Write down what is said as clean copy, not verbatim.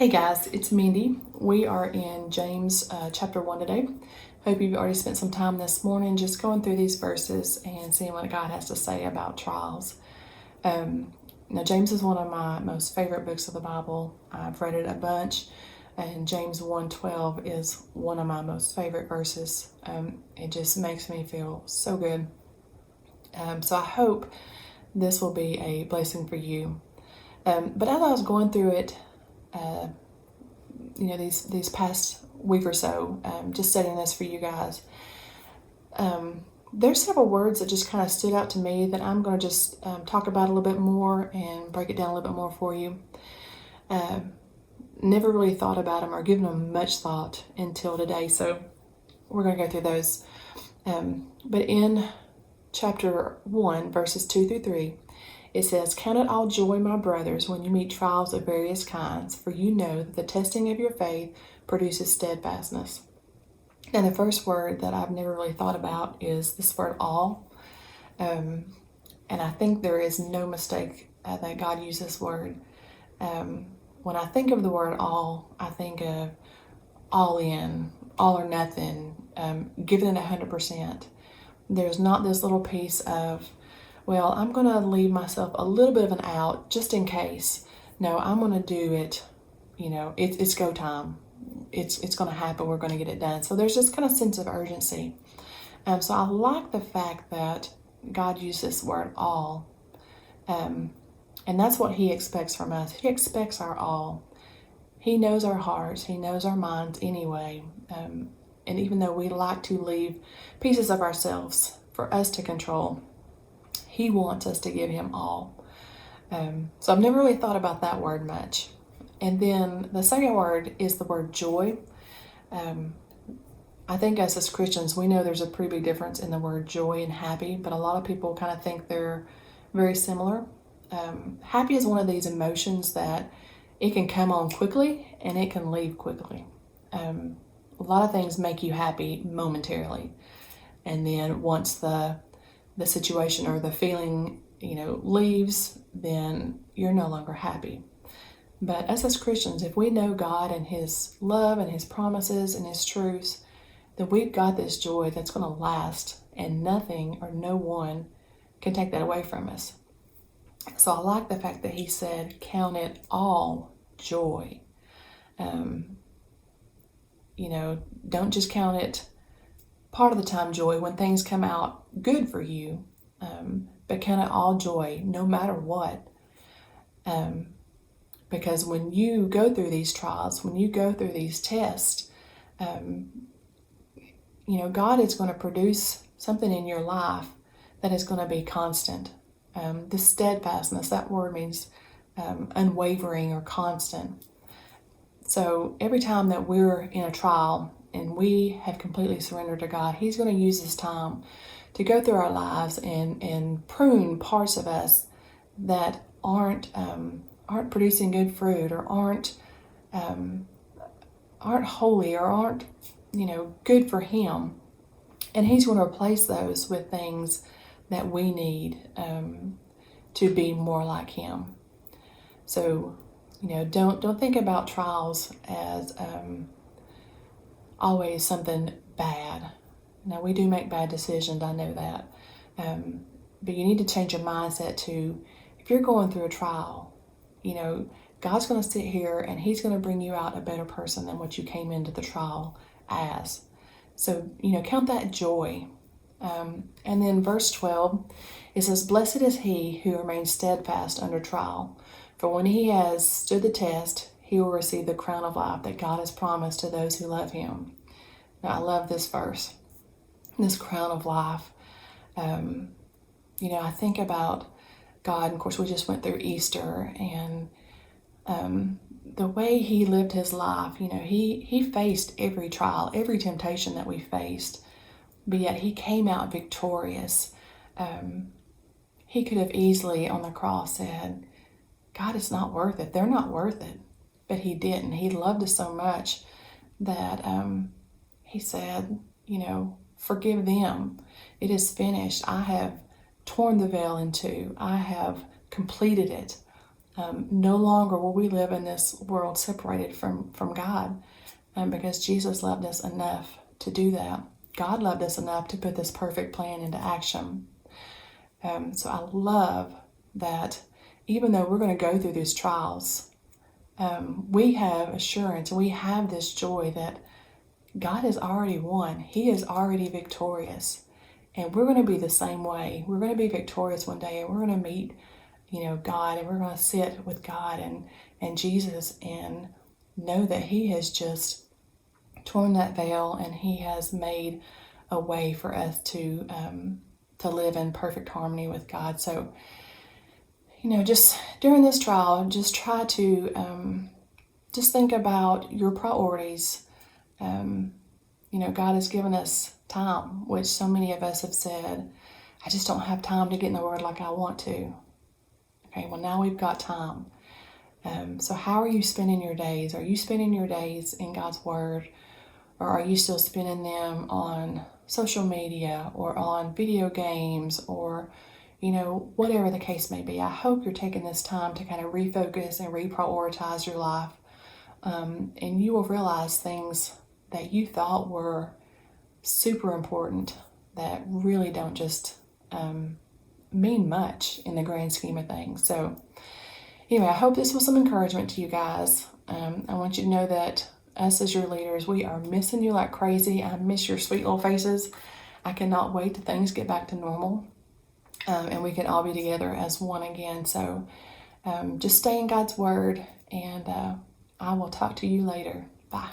Hey guys, it's Mindy. We are in James chapter 1 today. Hope you've already spent some time this morning just going through these verses and seeing what God has to say about trials. Now, James is one of my most favorite books of the Bible. I've read it a bunch, and James 1:12 is one of my most favorite verses. It just makes me feel so good. So I hope this will be a blessing for you. But as I was going through it, these past week or so, just studying this for you guys, there's several words that just kind of stood out to me that I'm going to just talk about a little bit more and break it down a little bit more for you. Never really thought about them or given them much thought until today, so we're going to go through those. But in chapter 1, verses 2 through 3, it says, "Count it all joy, my brothers, when you meet trials of various kinds, for you know that the testing of your faith produces steadfastness." And the first word that I've never really thought about is this word all. And I think there is no mistake that God used this word. When I think of the word all, I think of all in, all or nothing, giving it 100%. There's not this little piece of, well, I'm going to leave myself a little bit of an out just in case. No, I'm going to do it. It's go time. It's going to happen. We're going to get it done. So there's this kind of sense of urgency. So I like the fact that God used this word all. And that's what He expects from us. He expects our all. He knows our hearts. He knows our minds anyway. And even though we like to leave pieces of ourselves for us to control, He wants us to give Him all. So I've never really thought about that word much. And then the second word is the word joy. I think as Christians, we know there's a pretty big difference in the word joy and happy, but a lot of people kind of think they're very similar. Happy is one of these emotions that it can come on quickly and it can leave quickly. A lot of things make you happy momentarily. And then once the situation or the feeling, leaves, then you're no longer happy. But as Christians, if we know God and His love and His promises and His truths, then we've got this joy that's going to last, and nothing or no one can take that away from us. So I like the fact that He said, count it all joy. Don't just count it part of the time joy when things come out good for you, but count it all joy no matter what. Because when you go through these trials, when you go through these tests, God is going to produce something in your life that is going to be constant. The steadfastness, that word means unwavering or constant. So every time that we're in a trial and we have completely surrendered to God, He's going to use this time to go through our lives and prune parts of us that aren't producing good fruit or aren't holy or aren't good for Him. And He's going to replace those with things that we need to be more like Him. So don't think about trials as always something bad. Now, we do make bad decisions, I know that. But you need to change your mindset to, if you're going through a trial, God's going to sit here and He's going to bring you out a better person than what you came into the trial as. So, count that joy. And then verse 12, it says, "Blessed is he who remains steadfast under trial, for when he has stood the test, he will receive the crown of life that God has promised to those who love Him." Now, I love this verse, this crown of life. I think about God, and of course we just went through Easter, and the way He lived His life, He faced every trial, every temptation that we faced, but yet He came out victorious. He could have easily on the cross said, God, it's not worth it. They're not worth it. But He didn't. He loved us so much that He said, forgive them. It is finished. I have torn the veil in two. I have completed it. No longer will we live in this world separated from God, because Jesus loved us enough to do that. God loved us enough to put this perfect plan into action. So I love that even though we're going to go through these trials, we have assurance, we have this joy that God has already won. He is already victorious. And we're going to be the same way. We're going to be victorious one day, and we're going to meet, God, and we're going to sit with God and Jesus and know that He has just torn that veil and He has made a way for us to live in perfect harmony with God. So, just during this trial, just try to just think about your priorities. God has given us time, which so many of us have said, I just don't have time to get in the Word like I want to. Okay, well, now we've got time. So how are you spending your days? Are you spending your days in God's Word, or are you still spending them on social media or on video games or, whatever the case may be? I hope you're taking this time to kind of refocus and reprioritize your life. And you will realize things that you thought were super important that really don't just mean much in the grand scheme of things. So anyway, I hope this was some encouragement to you guys. I want you to know that us as your leaders, we are missing you like crazy. I miss your sweet little faces. I cannot wait till things get back to normal, and we can all be together as one again. So just stay in God's Word, and I will talk to you later. Bye.